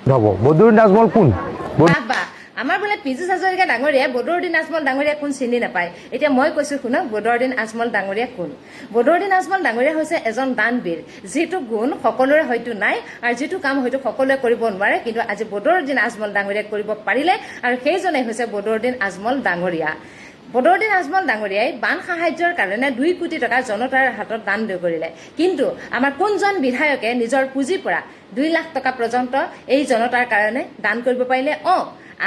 হ'ব বদৰুদ্দিন আজমল কোন? আমাৰ বোলে পীযুষ হাজৰিকা ডাঙৰীয়া বদৰুদ্দিন আজমল ডাঙৰীয়া কোন চিনি নাপায়। এতিয়া মই কৈছো শুনক বদৰুদ্দিন আজমল ডাঙৰীয়া কোন। বদৰুদ্দিন আজমল ডাঙৰীয়া হৈছে এজন দানবীৰ, যিটো গুণ সকলোৰে হয়তো নাই আৰু যিটো কাম হয়তো সকলোৱে কৰিব নোৱাৰে, কিন্তু আজি বদৰুদ্দিন আজমল ডাঙৰীয়াই কৰিব পাৰিলে আৰু সেইজনে হৈছে বদৰুদ্দিন আজমল ডাঙৰীয়া। বদৰুদ্দিন আজমল ডাঙৰীয়াই বান সাহায্যৰ কাৰণে 2 কোটি টকা জনতাৰ হাতত দান কৰিলে, কিন্তু আমাৰ কোনজন বিধায়কে নিজৰ পুঁজিৰ পৰা 2 লাখ টকা পৰ্যন্ত এই জনতাৰ কাৰণে দান কৰিব পাৰিলে?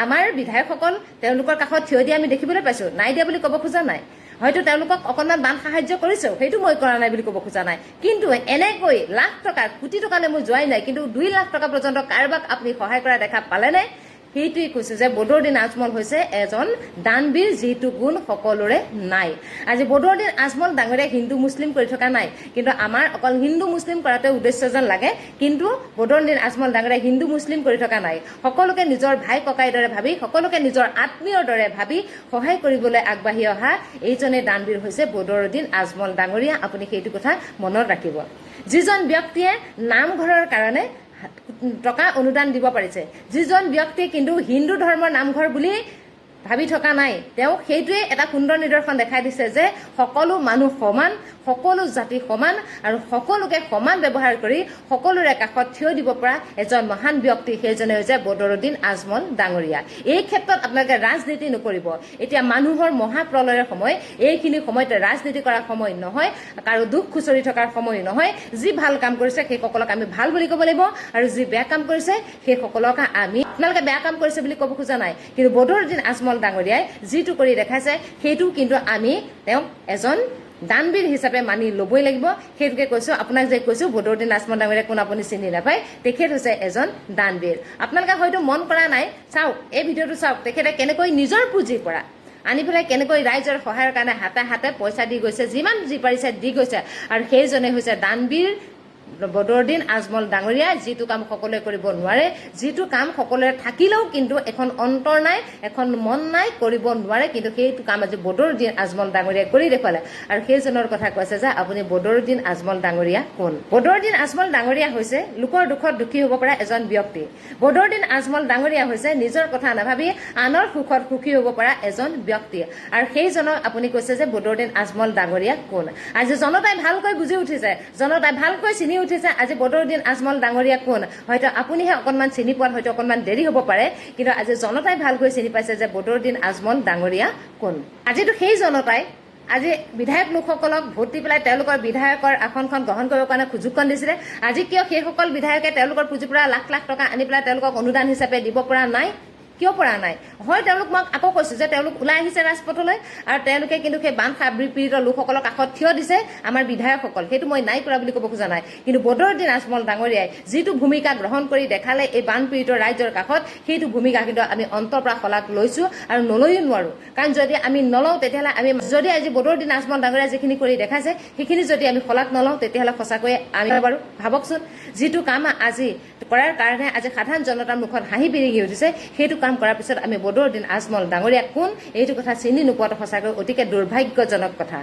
আমাৰ বিধায়কসকল তেওঁলোকৰ কাষত থিয় দিয়া আমি দেখিবলৈ পাইছো, নাই দিয়া বুলি ক'ব খোজা নাই। হয়তো তেওঁলোকক অকণমান বান সাহায্য কৰিছেও, সেইটো মই কৰা নাই বুলি ক'ব খোজা নাই, কিন্তু এনেকৈ লাখ টকা কোটি টকালৈ মই যোৱাই নাই, কিন্তু 2 লাখ টকা পৰ্যন্ত কাৰোবাক আপুনি সহায় কৰা দেখা পালেনে? সেইটোৱে কৈছো যে বদৰুদ্দিন আজমল হৈছে এজন দানবীৰ, যিটো গুণ সকলোৰে নাই। আজি বদৰুদ্দিন আজমল ডাঙৰীয়া হিন্দু মুছলিম কৰি থকা নাই, কিন্তু আমাৰ অকল হিন্দু মুছলিম কৰাটো উদ্দেশ্য যেন লাগে, কিন্তু বদৰুদ্দিন আজমল ডাঙৰীয়া হিন্দু মুছলিম কৰি থকা নাই। সকলোকে নিজৰ ভাই ককাইৰ দৰে ভাবি, সকলোকে নিজৰ আত্মীয়ৰ দৰে ভাবি সহায় কৰিবলৈ আগবাঢ়ি অহা এইজনে দানবীৰ হৈছে বদৰুদ্দিন আজমল ডাঙৰীয়া। আপুনি সেইটো কথা মনত ৰাখিব। যিজন ব্যক্তিয়ে নামঘৰৰ কাৰণে টকা অনুদান দিব পাৰিছে, যিজন ব্যক্তিয়ে কিন্তু হিন্দু ধৰ্মৰ নামঘৰ বুলি ভাবি থকা নাই, তেওঁ সেইটোৱে এটা সুন্দৰ নিদৰ্শন দেখাই দিছে যে সকলো মানুহ সমান, সকলো জাতি সমান আৰু সকলোকে সমান ব্যৱহাৰ কৰি সকলোৰে কাষত থিয় দিব পৰা এজন মহান ব্যক্তি, সেইজনে হৈছে বদৰুদ্দিন আজমল ডাঙৰীয়া। এই ক্ষেত্ৰত আপোনালোকে ৰাজনীতি নকৰিব। এতিয়া মানুহৰ মহাপ্ৰলয়ৰ সময়, এইখিনি সময়ত ৰাজনীতি কৰাৰ সময় নহয়, কাৰো দুখ খুচৰি থকাৰ সময় নহয়। যি ভাল কাম কৰিছে সেইসকলক আমি ভাল বুলি ক'ব লাগিব, আৰু যি বেয়া কাম কৰিছে সেইসকলক আমি আপোনালোকে বেয়া কাম কৰিছে বুলি ক'ব খোজা নাই, কিন্তু বদৰুদ্দিন আজমল ডাঙৰীয়াই যিটো কৰি দেখাইছে সেইটো কিন্তু আমি তেওঁক এজন দানবীৰ হিচাপে মানি ল'বই লাগিব। সেইটোকে কৈছো, আপোনাক যে কৈছো বদৰুদ্দিন আজমল ডাঙৰীয়া কোন আপুনি চিনি নাপায়, তেখেত হৈছে এজন দানবীৰ। আপোনালোকে হয়তো মন কৰা নাই, চাওক এই ভিডিঅ'টো চাওক, তেখেতে কেনেকৈ নিজৰ পুঁজিৰ পৰা আনি পেলাই কেনেকৈ ৰাইজৰ সহায়ৰ কাৰণে হাতে হাতে পইচা দি গৈছে, যিমান যি পাৰিছে দি গৈছে, আৰু সেইজনে হৈছে দানবীৰ বদৰুদ্দিন আজমল ডাঙৰীয়া। যিটো কাম সকলোৱে কৰিব নোৱাৰে, যিটো কাম সকলোৰে থাকিলেও কিন্তু এখন অন্তৰ নাই, এখন মন নাই, কৰিব নোৱাৰে, কিন্তু সেইটো কাম আজি বদৰুদ্দিন আজমল ডাঙৰীয়াই কৰি দেখুৱালে। আৰু সেইজনৰ কথা কৈছে যে আপুনি বদৰুদ্দিন আজমল ডাঙৰীয়া কোন। বদৰুদ্দিন আজমল ডাঙৰীয়া হৈছে লোকৰ দুখত দুখী হ'ব পৰা এজন ব্যক্তি। বদৰুদ্দিন আজমল ডাঙৰীয়া হৈছে নিজৰ কথা নাভাবি আনৰ সুখত সুখী হ'ব পৰা এজন ব্যক্তি, আৰু সেইজনক আপুনি কৈছে যে বদৰুদ্দিন আজমল ডাঙৰীয়া কোন। আজি জনতাই ভালকৈ বুজি উঠিছে, জনতাই ভালকৈ চিনি উঠিছে আজি বদৰুদ্দিন আজমল ডাঙৰীয়া কোন। হয়তো আপুনিহে অকণমান চিনি পোৱাত হয়তো অকণমান দেৰি হ'ব পাৰে, কিন্তু আজি জনতাই ভালকৈ চিনি পাইছে যে বদৰুদ্দিন আজমল ডাঙৰীয়া কোন। আজিতো সেই জনতাই আজি বিধায়ক লোকসকলক ভোট দি পেলাই তেওঁলোকৰ বিধায়কৰ আসনখন গ্ৰহণ কৰিবৰ কাৰণে সুযোগখন দিছিলে। আজি কিয় সেইসকল বিধায়কে তেওঁলোকৰ পুঁজিৰ পৰা লাখ লাখ টকা আনি পেলাই তেওঁলোকক অনুদান হিচাপে দিব পৰা নাই? কিয় পৰা নাই? হয়, তেওঁলোক মই আকৌ কৈছো যে তেওঁলোক ওলাই আহিছে ৰাজপথলৈ, আৰু তেওঁলোকে কিন্তু সেই বান পীড়িত লোকসকলৰ কাষত থিয় দিছে আমাৰ বিধায়কসকল, সেইটো মই নাই কৰা বুলি ক'ব খোজা নাই। কিন্তু বদৰুদ্দিন আজমল ডাঙৰীয়াই যিটো ভূমিকা গ্ৰহণ কৰি দেখালে এই বান পীড়িত ৰাইজৰ কাষত, সেইটো ভূমিকা কিন্তু আমি অন্তৰ পৰা শলাগ লৈছো আৰু নলৈও নোৱাৰো। কাৰণ যদি আমি নলওঁ তেতিয়াহ'লে আমি যদি আজি বদৰুদ্দিন আজমল ডাঙৰীয়াই যিখিনি কৰি দেখাইছে সেইখিনি যদি আমি শলাগ নলওঁ, তেতিয়াহ'লে সঁচাকৈয়ে আমি বাৰু ভাবকচোন, যিটো কাম আজি কৰাৰ কাৰণে আজি সাধাৰণ জনতাৰ মুখত হাঁহি বিৰিঙি উঠিছে, সেইটো কাম কৰাৰ পিছত আমি বদৰুদ্দিন আজমল ডাঙৰীয়া কোন এইটো কথা চিনি নোপোৱাটো সঁচাকৈ অতিকে দুৰ্ভাগ্যজনক কথা।